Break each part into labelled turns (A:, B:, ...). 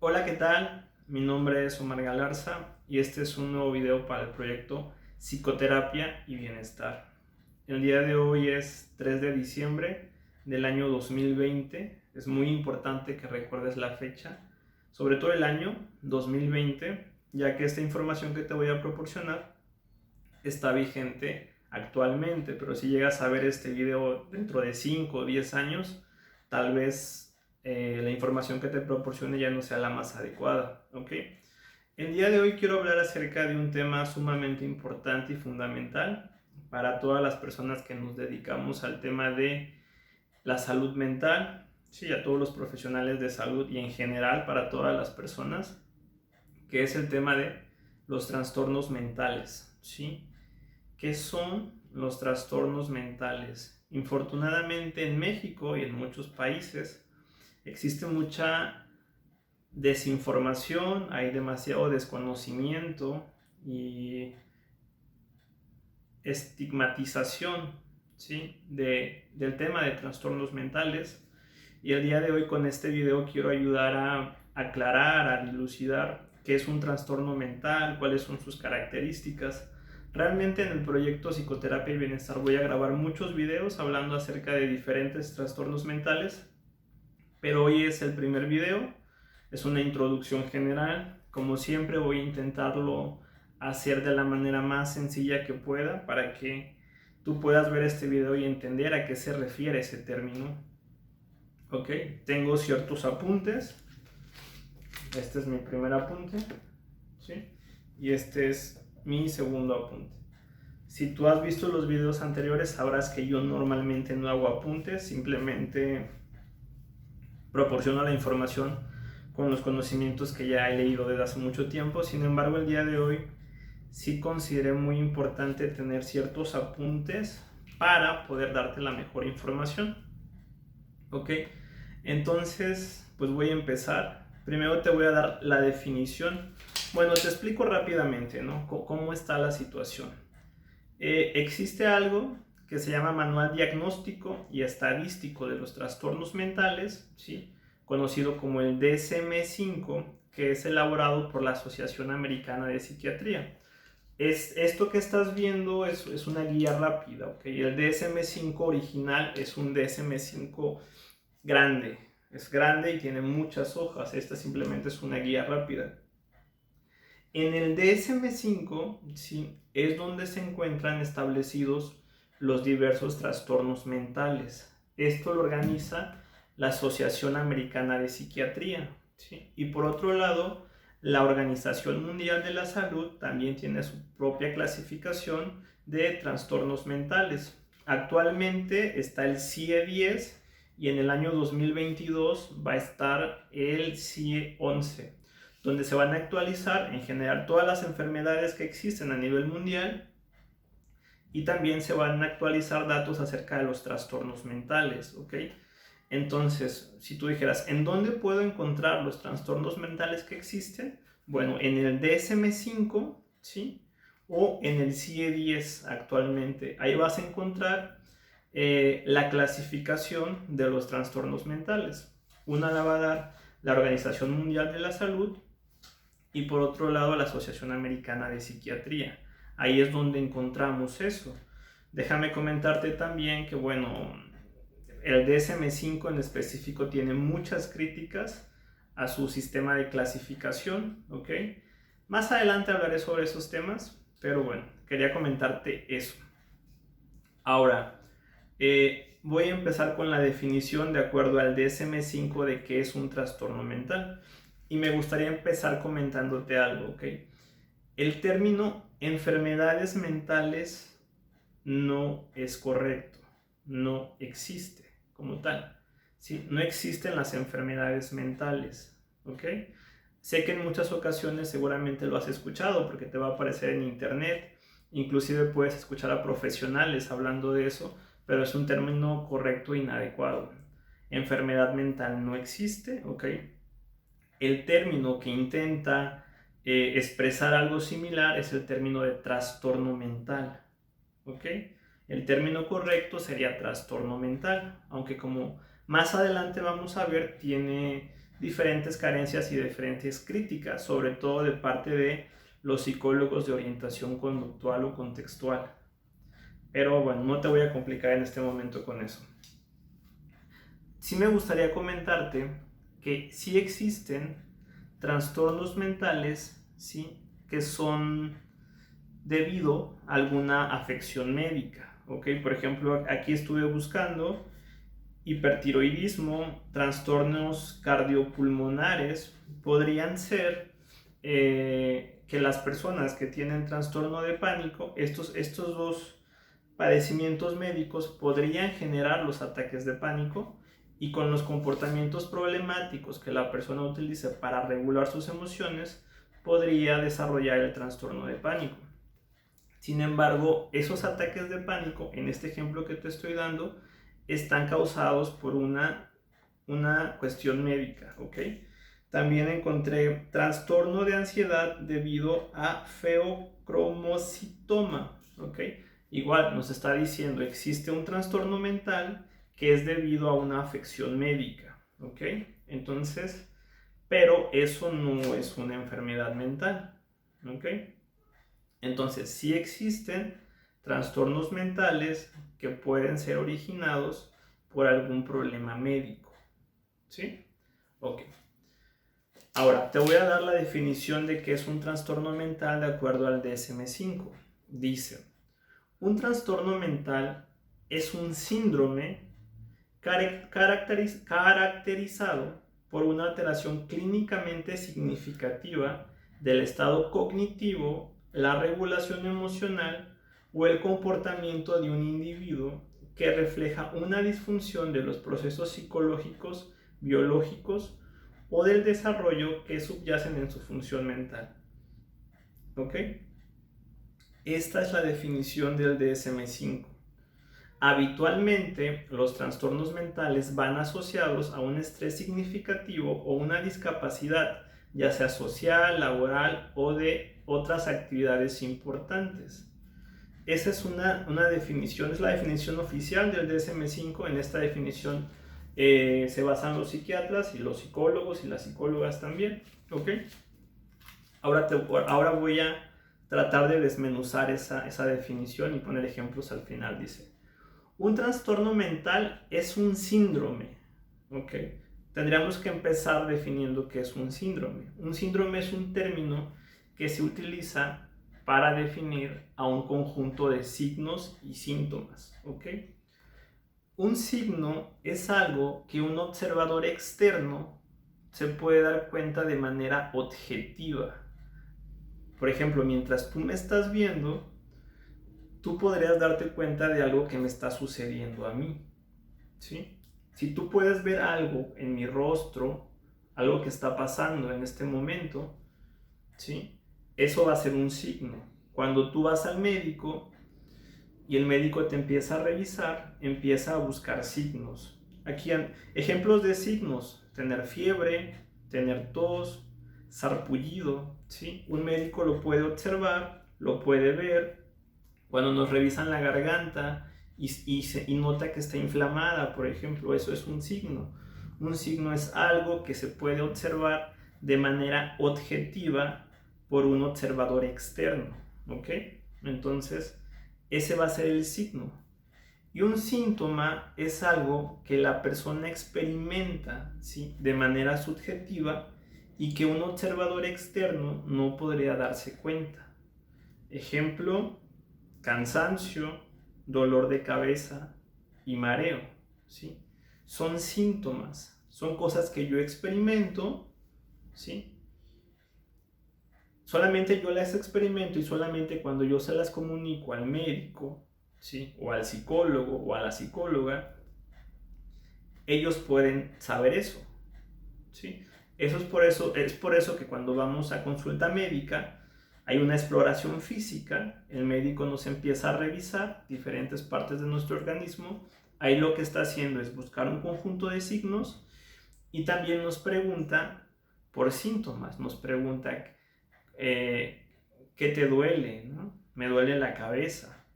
A: Hola, ¿qué tal? Mi nombre es Omar Galarza y este es un nuevo video para el proyecto Psicoterapia y Bienestar. El día de hoy es 3 de diciembre del año 2020. Es muy importante que recuerdes la fecha, sobre todo el año 2020, ya que esta información que te voy a proporcionar está vigente actualmente, pero si llegas a ver este video dentro de 5 o 10 años, tal vez la información que te proporcione ya no sea la más adecuada, ¿ok? El día de hoy quiero hablar acerca de un tema sumamente importante y fundamental para todas las personas que nos dedicamos al tema de la salud mental, sí, a todos los profesionales de salud y en general para todas las personas, que es el tema de los trastornos mentales, ¿sí? ¿Qué son los trastornos mentales? Infortunadamente en México y en muchos países existe mucha desinformación, hay demasiado desconocimiento y estigmatización, ¿sí? del tema de trastornos mentales. Y el día de hoy con este video quiero ayudar a aclarar, a dilucidar qué es un trastorno mental, cuáles son sus características. Realmente en el proyecto Psicoterapia y Bienestar voy a grabar muchos videos hablando acerca de diferentes trastornos mentales, pero hoy es el primer video, es una introducción general. Como siempre voy a intentarlo hacer de la manera más sencilla que pueda para que tú puedas ver este video y entender a qué se refiere ese término. Ok, tengo ciertos apuntes. Este es mi primer apunte, ¿sí? Y este es mi segundo apunte. Si tú has visto los videos anteriores, sabrás que yo normalmente no hago apuntes, simplemente proporciono la información con los conocimientos que ya he leído desde hace mucho tiempo. Sin embargo, el día de hoy sí consideré muy importante tener ciertos apuntes para poder darte la mejor información. Ok, entonces pues voy a empezar. Primero te voy a dar la definición. Bueno, te explico rápidamente, ¿no? ¿Cómo está la situación? Existe algo que se llama Manual Diagnóstico y Estadístico de los Trastornos Mentales, ¿sí? Conocido como el DSM-5, que es elaborado por la Asociación Americana de Psiquiatría. Esto que estás viendo es una guía rápida, ¿ok? El DSM-5 original es un DSM-5 grande, es grande y tiene muchas hojas. Esta simplemente es una guía rápida. En el DSM-5, ¿sí?, es donde se encuentran establecidos los diversos trastornos mentales. Esto lo organiza la Asociación Americana de Psiquiatría, ¿sí? Y por otro lado, la Organización Mundial de la Salud también tiene su propia clasificación de trastornos mentales. Actualmente está el CIE-10 y en el año 2022 va a estar el CIE-11, donde se van a actualizar en general todas las enfermedades que existen a nivel mundial y también se van a actualizar datos acerca de los trastornos mentales, ¿ok? Entonces, si tú dijeras, ¿en dónde puedo encontrar los trastornos mentales que existen? Bueno, en el DSM-5, ¿sí? O en el CIE-10 actualmente. Ahí vas a encontrar la clasificación de los trastornos mentales. Una la va a dar la Organización Mundial de la Salud y por otro lado la Asociación Americana de Psiquiatría. Ahí es donde encontramos eso. Déjame comentarte también que, bueno, el DSM-5 en específico tiene muchas críticas a su sistema de clasificación, ¿ok? Más adelante hablaré sobre esos temas, pero bueno, quería comentarte eso. Ahora, voy a empezar con la definición de acuerdo al DSM-5 de qué es un trastorno mental. Y me gustaría empezar comentándote algo, ¿ok? El término enfermedades mentales no es correcto, no existe como tal, ¿sí? No existen las enfermedades mentales, ¿ok? Sé que en muchas ocasiones seguramente lo has escuchado porque te va a aparecer en internet, inclusive puedes escuchar a profesionales hablando de eso, pero es un término correcto e inadecuado. Enfermedad mental no existe, ¿ok? El término que intenta expresar algo similar es el término de trastorno mental, ¿ok? El término correcto sería trastorno mental, aunque como más adelante vamos a ver, tiene diferentes carencias y diferentes críticas, sobre todo de parte de los psicólogos de orientación conductual o contextual. Pero bueno, no te voy a complicar en este momento con eso. Sí me gustaría comentarte que sí existen trastornos mentales, ¿sí?, que son debido a alguna afección médica, ¿ok? Por ejemplo, aquí estuve buscando hipertiroidismo, trastornos cardiopulmonares. Podrían ser que las personas que tienen trastorno de pánico, estos dos padecimientos médicos podrían generar los ataques de pánico, y con los comportamientos problemáticos que la persona utilice para regular sus emociones, podría desarrollar el trastorno de pánico. Sin embargo, esos ataques de pánico, en este ejemplo que te estoy dando, están causados por una cuestión médica, ¿ok? También encontré trastorno de ansiedad debido a feocromocitoma, ¿ok? Igual nos está diciendo, existe un trastorno mental que es debido a una afección médica, ¿ok? Entonces, pero eso no es una enfermedad mental, ¿ok? Entonces, sí existen trastornos mentales que pueden ser originados por algún problema médico, ¿sí? Ok. Ahora, te voy a dar la definición de qué es un trastorno mental de acuerdo al DSM-5. Dice, un trastorno mental es un síndrome caracterizado por una alteración clínicamente significativa del estado cognitivo, la regulación emocional o el comportamiento de un individuo que refleja una disfunción de los procesos psicológicos, biológicos o del desarrollo que subyacen en su función mental. ¿Ok? Esta es la definición del DSM-5. Habitualmente, los trastornos mentales van asociados a un estrés significativo o una discapacidad, ya sea social, laboral o de otras actividades importantes. Esa es una definición, es la definición oficial del DSM-5. En esta definición se basan los psiquiatras y los psicólogos y las psicólogas también, ¿ok? Ahora voy a tratar de desmenuzar esa definición y poner ejemplos al final. Dice, un trastorno mental es un síndrome, ¿ok? Tendríamos que empezar definiendo qué es un síndrome. Un síndrome es un término que se utiliza para definir a un conjunto de signos y síntomas, ¿ok? Un signo es algo que un observador externo se puede dar cuenta de manera objetiva. Por ejemplo, mientras tú me estás viendo, tú podrías darte cuenta de algo que me está sucediendo a mí, ¿sí? Si tú puedes ver algo en mi rostro, algo que está pasando en este momento, ¿sí?, eso va a ser un signo. Cuando tú vas al médico y el médico te empieza a revisar, empieza a buscar signos. Aquí ejemplos de signos: tener fiebre, tener tos, sarpullido, ¿sí? Un médico lo puede observar, lo puede ver. Cuando nos revisan la garganta y nota que está inflamada, por ejemplo, eso es un signo. Un signo es algo que se puede observar de manera objetiva por un observador externo, ¿ok? Entonces, ese va a ser el signo. Y un síntoma es algo que la persona experimenta, ¿sí?, de manera subjetiva y que un observador externo no podría darse cuenta. Ejemplo: cansancio, dolor de cabeza y mareo, ¿sí? Son síntomas, son cosas que yo experimento, ¿sí? Solamente yo las experimento, y solamente cuando yo se las comunico al médico, ¿sí?, o al psicólogo o a la psicóloga, ellos pueden saber eso, ¿sí? Es por eso que cuando vamos a consulta médica hay una exploración física. El médico nos empieza a revisar diferentes partes de nuestro organismo. Ahí lo que está haciendo es buscar un conjunto de signos, y también nos pregunta por síntomas. Nos pregunta, ¿qué te duele?, ¿no? Me duele la cabeza.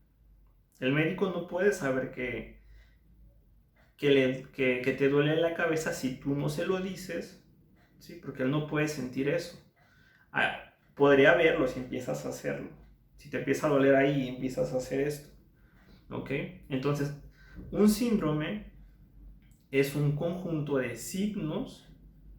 A: El médico no puede saber que te duele la cabeza si tú no se lo dices, ¿sí? Porque él no puede sentir eso. Podría verlo si empiezas a hacerlo. Si te empieza a doler ahí y empiezas a hacer esto. ¿Ok? Entonces, un síndrome es un conjunto de signos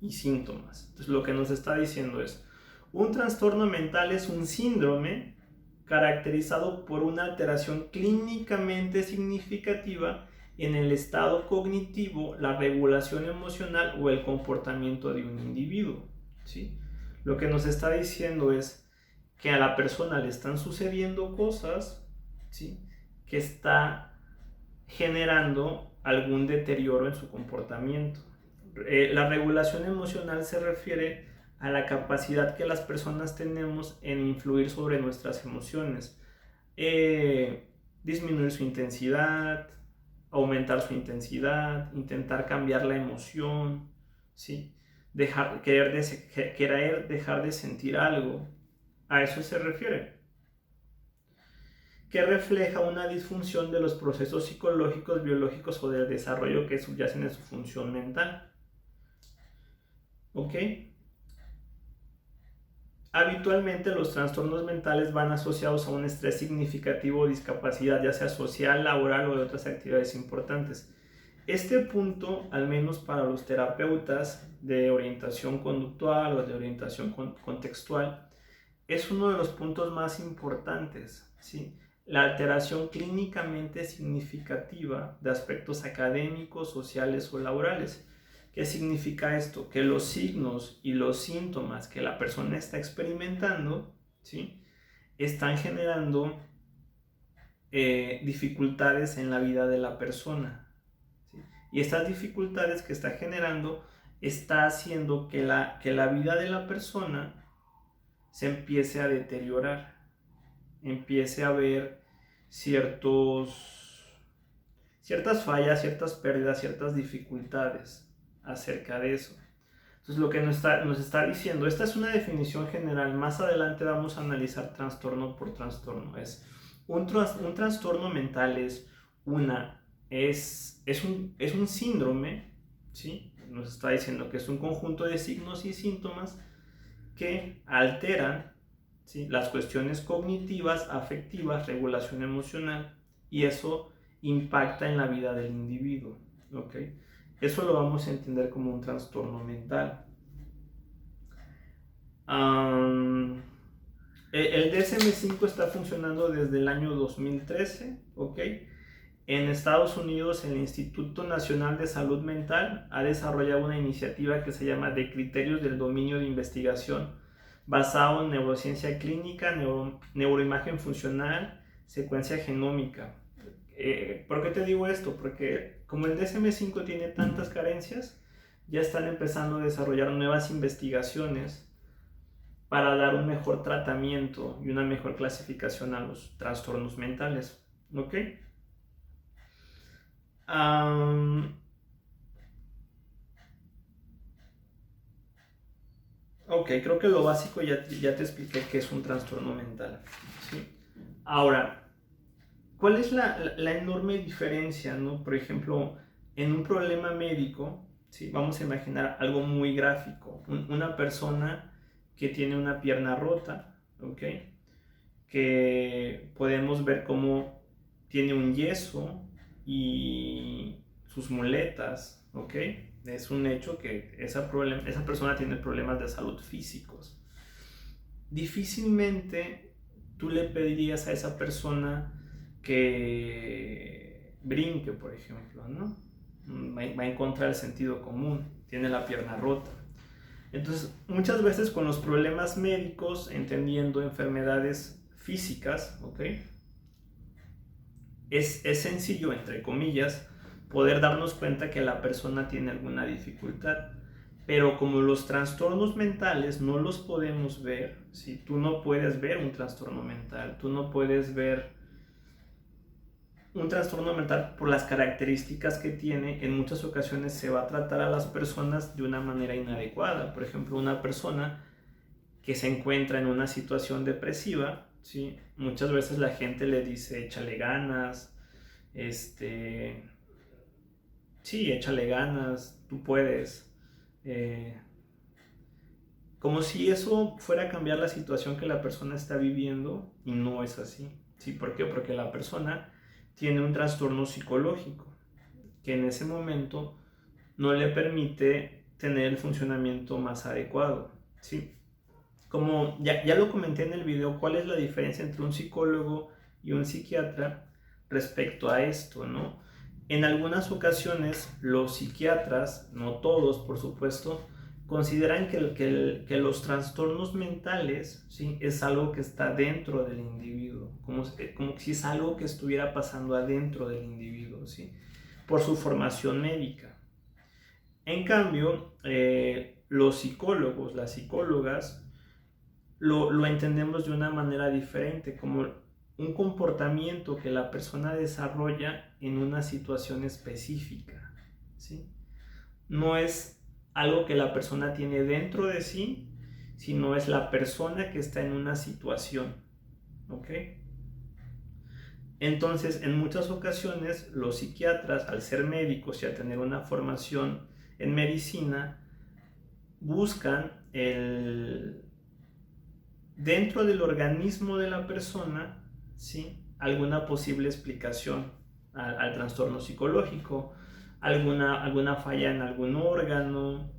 A: y síntomas. Entonces, lo que nos está diciendo es, un trastorno mental es un síndrome caracterizado por una alteración clínicamente significativa en el estado cognitivo, la regulación emocional o el comportamiento de un individuo, ¿sí? Lo que nos está diciendo es que a la persona le están sucediendo cosas, ¿sí?, que está generando algún deterioro en su comportamiento. La regulación emocional se refiere a la capacidad que las personas tenemos en influir sobre nuestras emociones, disminuir su intensidad, aumentar su intensidad, intentar cambiar la emoción, ¿sí? Querer dejar de sentir algo. A eso se refiere. Que refleja una disfunción de los procesos psicológicos, biológicos o del desarrollo que subyacen en su función mental. ¿Ok? Habitualmente los trastornos mentales van asociados a un estrés significativo o discapacidad, ya sea social, laboral o de otras actividades importantes. Este punto, al menos para los terapeutas de orientación conductual o de orientación contextual, es uno de los puntos más importantes, ¿sí? La alteración clínicamente significativa de aspectos académicos, sociales o laborales. ¿Qué significa esto? Que los signos y los síntomas que la persona está experimentando, ¿sí?, están generando dificultades en la vida de la persona, ¿sí? Y estas dificultades que está generando está haciendo que la vida de la persona se empiece a deteriorar, empiece a haber ciertas fallas, ciertas pérdidas, ciertas dificultades acerca de eso. Entonces lo que nos está diciendo, esta es una definición general, más adelante vamos a analizar trastorno por trastorno. Un trastorno mental es un síndrome, ¿sí? Nos está diciendo que es un conjunto de signos y síntomas que alteran, ¿sí?, las cuestiones cognitivas, afectivas, regulación emocional, y eso impacta en la vida del individuo, ¿ok? Eso lo vamos a entender como un trastorno mental. El DSM-5 está funcionando desde el año 2013, ¿ok? En Estados Unidos, el Instituto Nacional de Salud Mental ha desarrollado una iniciativa que se llama de criterios del dominio de investigación basado en neurociencia clínica, neuroimagen funcional, secuencia genómica. ¿Por qué te digo esto? Porque como el DSM-5 tiene tantas carencias, ya están empezando a desarrollar nuevas investigaciones para dar un mejor tratamiento y una mejor clasificación a los trastornos mentales, ¿ok? Ok, creo que lo básico ya te expliqué que es un trastorno mental, ¿sí? Ahora, ¿cuál es la enorme diferencia, ¿no? Por ejemplo, en un problema médico, ¿sí?, vamos a imaginar algo muy gráfico, una persona que tiene una pierna rota, ¿ok?, que podemos ver cómo tiene un yeso y sus muletas, ¿ok? Es un hecho que esa persona tiene problemas de salud físicos. Difícilmente tú le pedirías a esa persona que brinque, por ejemplo, ¿no? Va en contra del sentido común, tiene la pierna rota. Entonces, muchas veces con los problemas médicos, entendiendo enfermedades físicas, ¿ok?, es sencillo, entre comillas, poder darnos cuenta que la persona tiene alguna dificultad. Pero como los trastornos mentales no los podemos ver, ¿sí?, tú no puedes ver un trastorno mental, tú no puedes ver un trastorno mental por las características que tiene. En muchas ocasiones se va a tratar a las personas de una manera inadecuada. Por ejemplo, una persona que se encuentra en una situación depresiva, ¿sí?, muchas veces la gente le dice échale ganas, sí, échale ganas, tú puedes, como si eso fuera a cambiar la situación que la persona está viviendo, y no es así. ¿Sí? ¿Por qué? Porque la persona tiene un trastorno psicológico que en ese momento no le permite tener el funcionamiento más adecuado. ¿Sí? Como ya lo comenté en el video, ¿cuál es la diferencia entre un psicólogo y un psiquiatra respecto a esto, ¿no? En algunas ocasiones los psiquiatras, no todos por supuesto, consideran que los trastornos mentales, ¿sí?, es algo que está dentro del individuo, como si es algo que estuviera pasando adentro del individuo, ¿sí?, por su formación médica. En cambio, los psicólogos, las psicólogas, lo entendemos de una manera diferente, como un comportamiento que la persona desarrolla en una situación específica, ¿sí? No es algo que la persona tiene dentro de sí, sino es la persona que está en una situación, ¿ok? Entonces, en muchas ocasiones, los psiquiatras, al ser médicos y a tener una formación en medicina, buscan dentro del organismo de la persona, ¿sí?, alguna posible explicación al trastorno psicológico, alguna falla en algún órgano,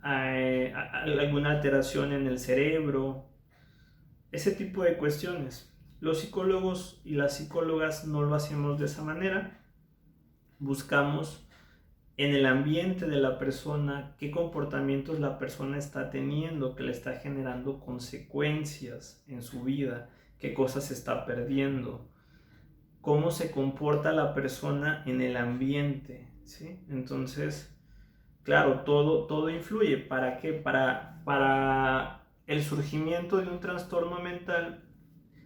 A: alguna alteración en el cerebro, ese tipo de cuestiones. Los psicólogos y las psicólogas no lo hacemos de esa manera. Buscamos en el ambiente de la persona qué comportamientos la persona está teniendo que le está generando consecuencias en su vida, qué cosas está perdiendo, cómo se comporta la persona en el ambiente, ¿sí? Entonces, claro, todo influye. ¿Para qué? Para el surgimiento de un trastorno mental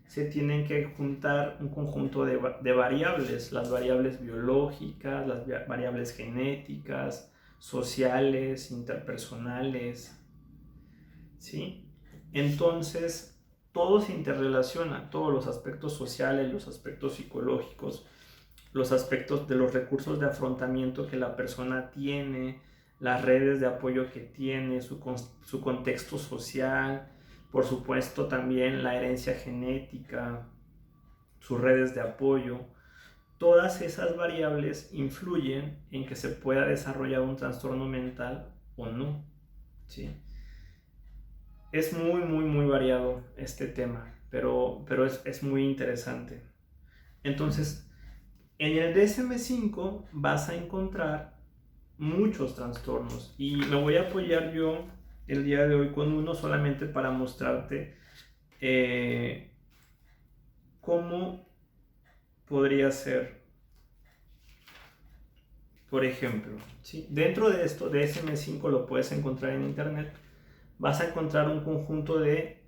A: se tienen que juntar un conjunto de variables, las variables biológicas, las variables genéticas, sociales, interpersonales, ¿sí? Entonces, todo se interrelaciona, todos los aspectos sociales, los aspectos psicológicos, los aspectos de los recursos de afrontamiento que la persona tiene, las redes de apoyo que tiene, su contexto social, por supuesto también la herencia genética, sus redes de apoyo. Todas esas variables influyen en que se pueda desarrollar un trastorno mental o no, ¿sí? Es muy variado este tema, pero es muy interesante. Entonces, en el DSM-5 vas a encontrar muchos trastornos y me voy a apoyar yo el día de hoy con uno solamente para mostrarte cómo podría ser. Por ejemplo, ¿sí?, dentro de esto, DSM-5 lo puedes encontrar en internet, vas a encontrar un conjunto de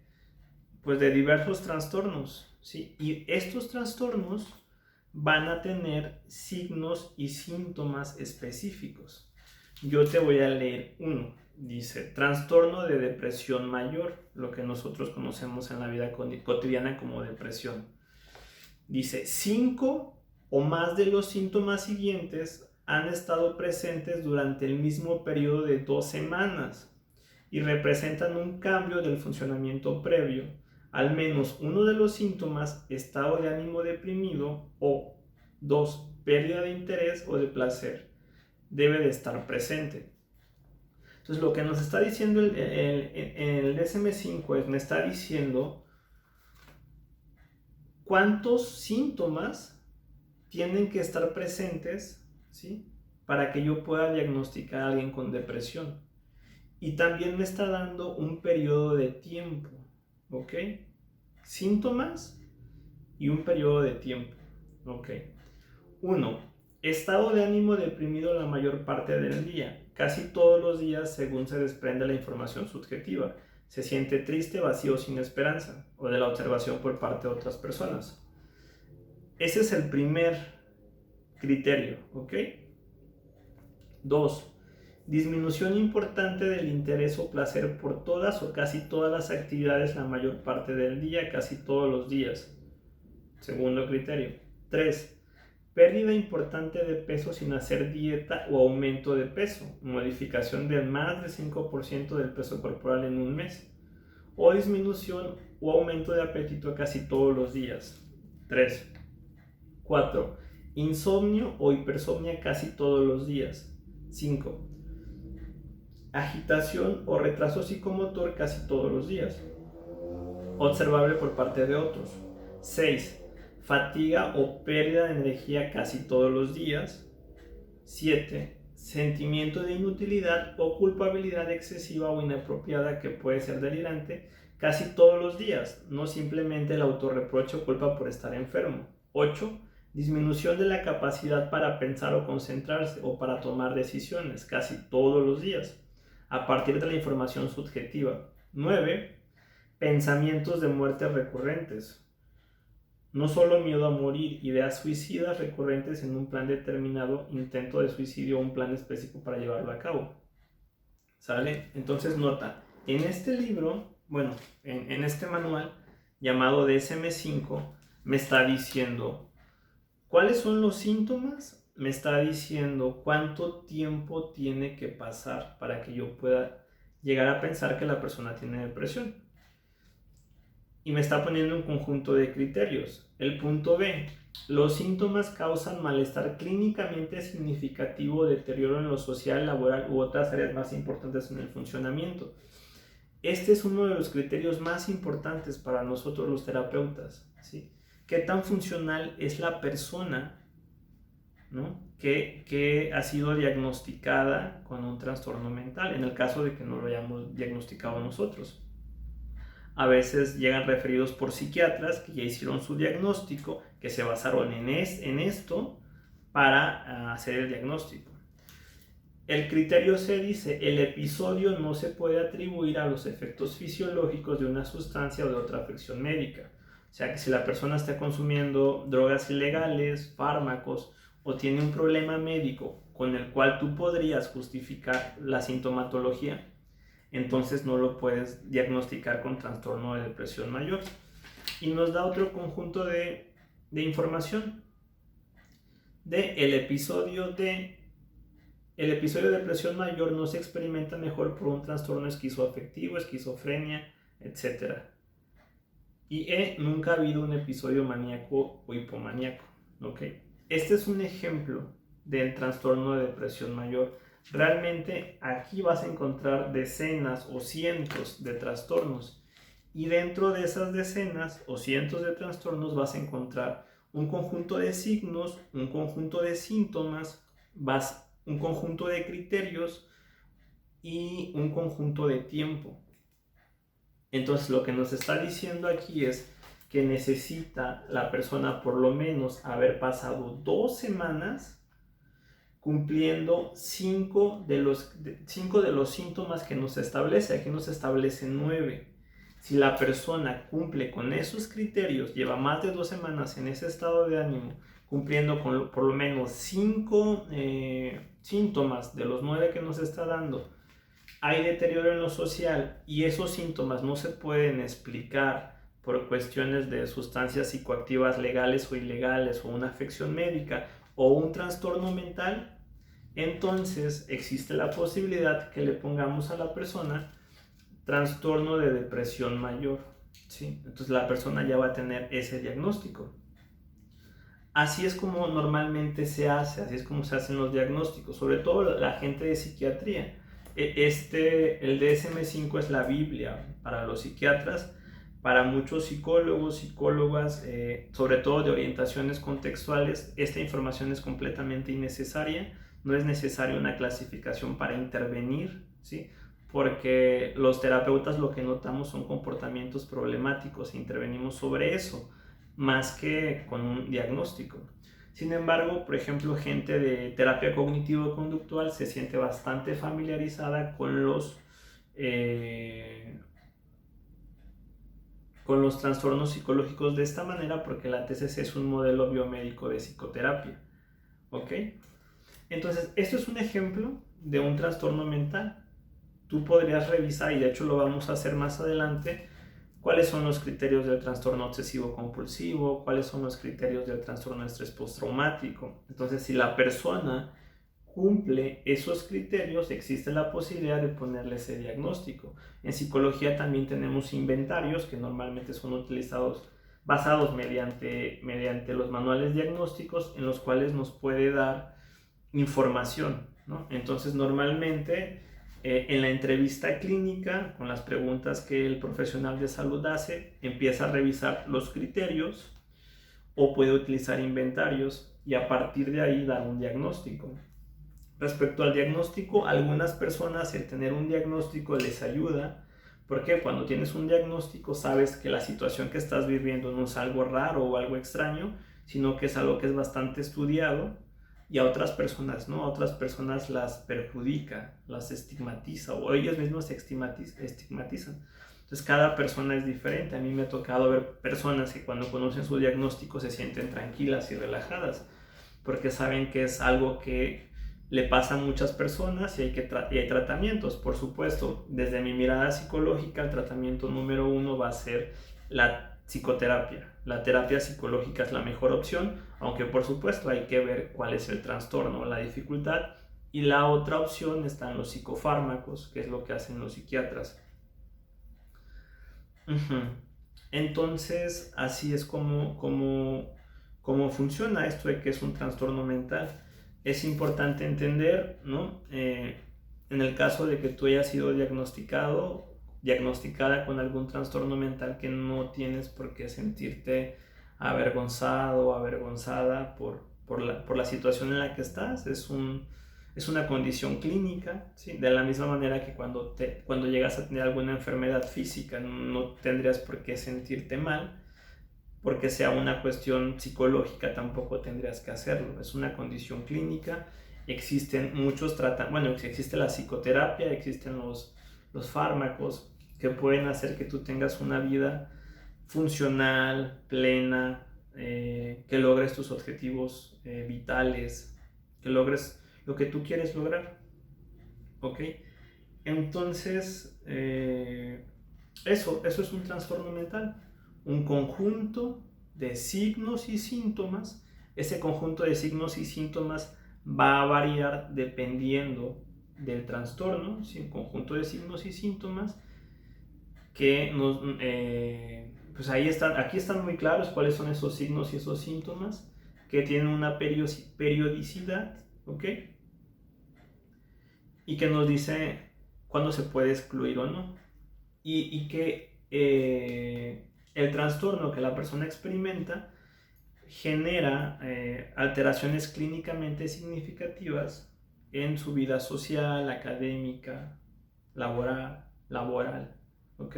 A: diversos trastornos, ¿sí? Y estos trastornos van a tener signos y síntomas específicos. Yo te voy a leer uno. Dice, trastorno de depresión mayor, lo que nosotros conocemos en la vida cotidiana como depresión. Dice, 5 o más de los síntomas siguientes han estado presentes durante el mismo periodo de 2 semanas y representan un cambio del funcionamiento previo. Al menos uno de los síntomas, estado de ánimo deprimido, o 2, pérdida de interés o de placer, debe de estar presente. Entonces, lo que nos está diciendo el DSM-5 es, me está diciendo cuántos síntomas tienen que estar presentes, ¿sí?, para que yo pueda diagnosticar a alguien con depresión. Y también me está dando un periodo de tiempo, ¿ok? Síntomas y un periodo de tiempo, ¿ok? 1. Estado de ánimo deprimido la mayor parte del día, casi todos los días según se desprende la información subjetiva. Se siente triste, vacío, sin esperanza, o de la observación por parte de otras personas. Ese es el primer criterio, ¿ok? 2. Disminución importante del interés o placer por todas o casi todas las actividades la mayor parte del día, casi todos los días. Segundo criterio. 3. pérdida importante de peso sin hacer dieta o aumento de peso, modificación de más del 5% del peso corporal en un mes, o disminución o aumento de apetito casi todos los días. 3. 4. Insomnio o hipersomnia casi todos los días. 5. Agitación o retraso psicomotor casi todos los días, observable por parte de otros. 6. Fatiga o pérdida de energía casi todos los días. 7. Sentimiento de inutilidad o culpabilidad excesiva o inapropiada que puede ser delirante casi todos los días, no simplemente el autorreproche o culpa por estar enfermo. 8. Disminución de la capacidad para pensar o concentrarse o para tomar decisiones casi todos los días, a partir de la información subjetiva. 9. Pensamientos de muerte recurrentes. No solo miedo a morir, ideas suicidas recurrentes en un plan determinado, intento de suicidio o un plan específico para llevarlo a cabo. ¿Sale? Entonces nota, en este libro, bueno, en este manual llamado DSM-5, me está diciendo cuáles son los síntomas, me está diciendo cuánto tiempo tiene que pasar para que yo pueda llegar a pensar que la persona tiene depresión. Y me está poniendo un conjunto de criterios. El punto B, los síntomas causan malestar clínicamente significativo, deterioro en lo social, laboral u otras áreas más importantes en el funcionamiento. Este es uno de los criterios más importantes para nosotros los terapeutas, ¿sí? ¿Qué tan funcional es la persona, ¿no?, que ha sido diagnosticada con un trastorno mental, en el caso de que no lo hayamos diagnosticado nosotros? A veces llegan referidos por psiquiatras que ya hicieron su diagnóstico, que se basaron en esto para hacer el diagnóstico. El criterio C dice, el episodio no se puede atribuir a los efectos fisiológicos de una sustancia o de otra afección médica. O sea que si la persona está consumiendo drogas ilegales, fármacos, o tiene un problema médico con el cual tú podrías justificar la sintomatología, entonces no lo puedes diagnosticar con trastorno de depresión mayor. Y nos da otro conjunto de información. El episodio de depresión mayor no se experimenta mejor por un trastorno esquizoafectivo, esquizofrenia, etc. Y nunca ha habido un episodio maníaco o hipomaníaco. ¿Okay? Este es un ejemplo del trastorno de depresión mayor. Realmente aquí vas a encontrar decenas o cientos de trastornos, y dentro de esas decenas o cientos de trastornos vas a encontrar un conjunto de signos, un conjunto de síntomas, un conjunto de criterios y un conjunto de tiempo. Entonces lo que nos está diciendo aquí es que necesita la persona por lo menos haber pasado 2 semanas cumpliendo 5 de los síntomas que nos establece. Aquí nos establece 9. Si la persona cumple con esos criterios, lleva más de 2 semanas en ese estado de ánimo, cumpliendo con por lo menos 5 síntomas de los 9 que nos está dando, hay deterioro en lo social y esos síntomas no se pueden explicar por cuestiones de sustancias psicoactivas legales o ilegales, o una afección médica, o un trastorno mental, entonces existe la posibilidad que le pongamos a la persona trastorno de depresión mayor, ¿sí? Entonces la persona ya va a tener ese diagnóstico. Así es como normalmente se hace, así es como se hacen los diagnósticos, sobre todo la gente de psiquiatría. El DSM-5 es la Biblia para los psiquiatras, para muchos psicólogos, psicólogas, sobre todo de orientaciones contextuales. Esta información es completamente innecesaria, no es necesaria una clasificación para intervenir, ¿sí? Porque los terapeutas lo que notamos son comportamientos problemáticos e intervenimos sobre eso, más que con un diagnóstico. Sin embargo, por ejemplo, gente de terapia cognitivo-conductual se siente bastante familiarizada con los trastornos psicológicos de esta manera, porque la TCC es un modelo biomédico de psicoterapia. ¿Ok? Entonces, esto es un ejemplo de un trastorno mental. Tú podrías revisar, y de hecho lo vamos a hacer más adelante, cuáles son los criterios del trastorno obsesivo compulsivo, cuáles son los criterios del trastorno de estrés postraumático. Entonces, si la persona cumple esos criterios, existe la posibilidad de ponerle ese diagnóstico. En psicología también tenemos inventarios que normalmente son utilizados basados mediante los manuales diagnósticos, en los cuales nos puede dar información, ¿no? Entonces, normalmente en la entrevista clínica, con las preguntas que el profesional de salud hace, empieza a revisar los criterios o puede utilizar inventarios y a partir de ahí dar un diagnóstico. Respecto al diagnóstico, algunas personas el tener un diagnóstico les ayuda, porque cuando tienes un diagnóstico sabes que la situación que estás viviendo no es algo raro o algo extraño, sino que es algo que es bastante estudiado, y a otras personas no, a otras personas las perjudica, las estigmatiza o ellos mismos se estigmatizan. Entonces cada persona es diferente. A mí me ha tocado ver personas que cuando conocen su diagnóstico se sienten tranquilas y relajadas, porque saben que es algo que le pasa a muchas personas y hay tratamientos. Por supuesto, desde mi mirada psicológica, el tratamiento número 1 va a ser la psicoterapia. La terapia psicológica es la mejor opción, aunque por supuesto hay que ver cuál es el trastorno o la dificultad. Y la otra opción están los psicofármacos, que es lo que hacen los psiquiatras. Entonces, así es como funciona esto de que es un trastorno mental. Es importante entender, ¿no? En el caso de que tú hayas sido diagnosticada con algún trastorno mental, que no tienes por qué sentirte avergonzado o avergonzada por la situación en la que estás. Es una condición clínica, ¿sí? De la misma manera que cuando llegas a tener alguna enfermedad física no tendrías por qué sentirte mal, porque sea una cuestión psicológica tampoco tendrías que hacerlo. Es una condición clínica. Existen muchos tratamientos, bueno, existe la psicoterapia, existen los fármacos que pueden hacer que tú tengas una vida funcional, plena, que logres tus objetivos vitales, que logres lo que tú quieres lograr. ¿Ok? Entonces, eso es un trastorno mental, un conjunto de signos y síntomas. Ese conjunto de signos y síntomas va a variar dependiendo del trastorno, ¿sí? Un conjunto de signos y síntomas que pues aquí están muy claros cuáles son esos signos y esos síntomas que tienen una periodicidad, ¿ok? Y que nos dice cuándo se puede excluir o no. Y que el trastorno que la persona experimenta genera alteraciones clínicamente significativas en su vida social, académica, laboral, ¿ok?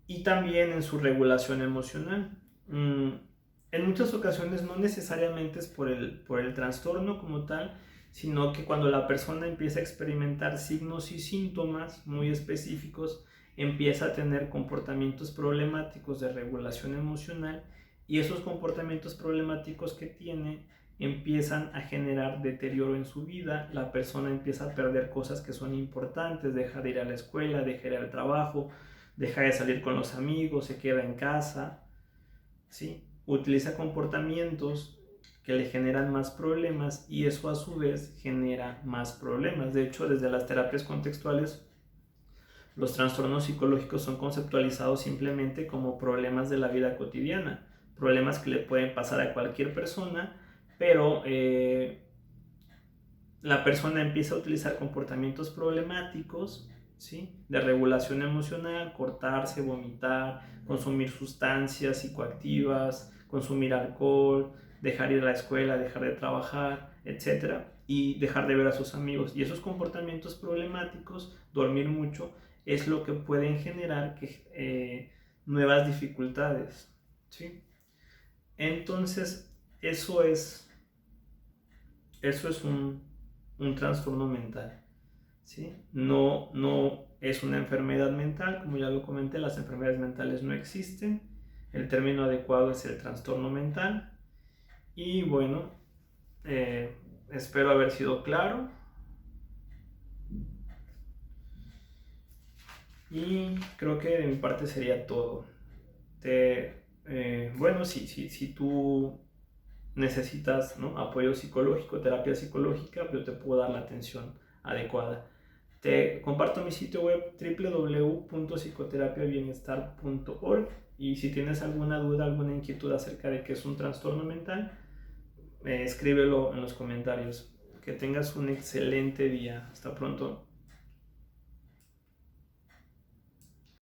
A: Y también en su regulación emocional. En muchas ocasiones no necesariamente es por el trastorno como tal, sino que cuando la persona empieza a experimentar signos y síntomas muy específicos, empieza a tener comportamientos problemáticos de regulación emocional, y esos comportamientos problemáticos que tiene empiezan a generar deterioro en su vida. La persona empieza a perder cosas que son importantes, deja de ir a la escuela, deja de ir al trabajo, deja de salir con los amigos, se queda en casa, ¿sí? Utiliza comportamientos que le generan más problemas, y eso a su vez genera más problemas. De hecho, desde las terapias contextuales, los trastornos psicológicos son conceptualizados simplemente como problemas de la vida cotidiana, problemas que le pueden pasar a cualquier persona, pero la persona empieza a utilizar comportamientos problemáticos, ¿sí? De regulación emocional, cortarse, vomitar, consumir sustancias psicoactivas, consumir alcohol, dejar ir a la escuela, dejar de trabajar, etc. Y dejar de ver a sus amigos. Y esos comportamientos problemáticos, dormir mucho, es lo que pueden generar nuevas dificultades, ¿sí? Entonces, eso es un trastorno mental, ¿sí? No es una enfermedad mental, como ya lo comenté. Las enfermedades mentales no existen. El término adecuado es el trastorno mental. Y bueno, espero haber sido claro. Y creo que de mi parte sería todo. Bueno, si tú necesitas, ¿no?, apoyo psicológico, terapia psicológica, yo te puedo dar la atención adecuada. Te comparto mi sitio web www.psicoterapiabienestar.org, y si tienes alguna duda, alguna inquietud acerca de qué es un trastorno mental, escríbelo en los comentarios. Que tengas un excelente día. Hasta pronto.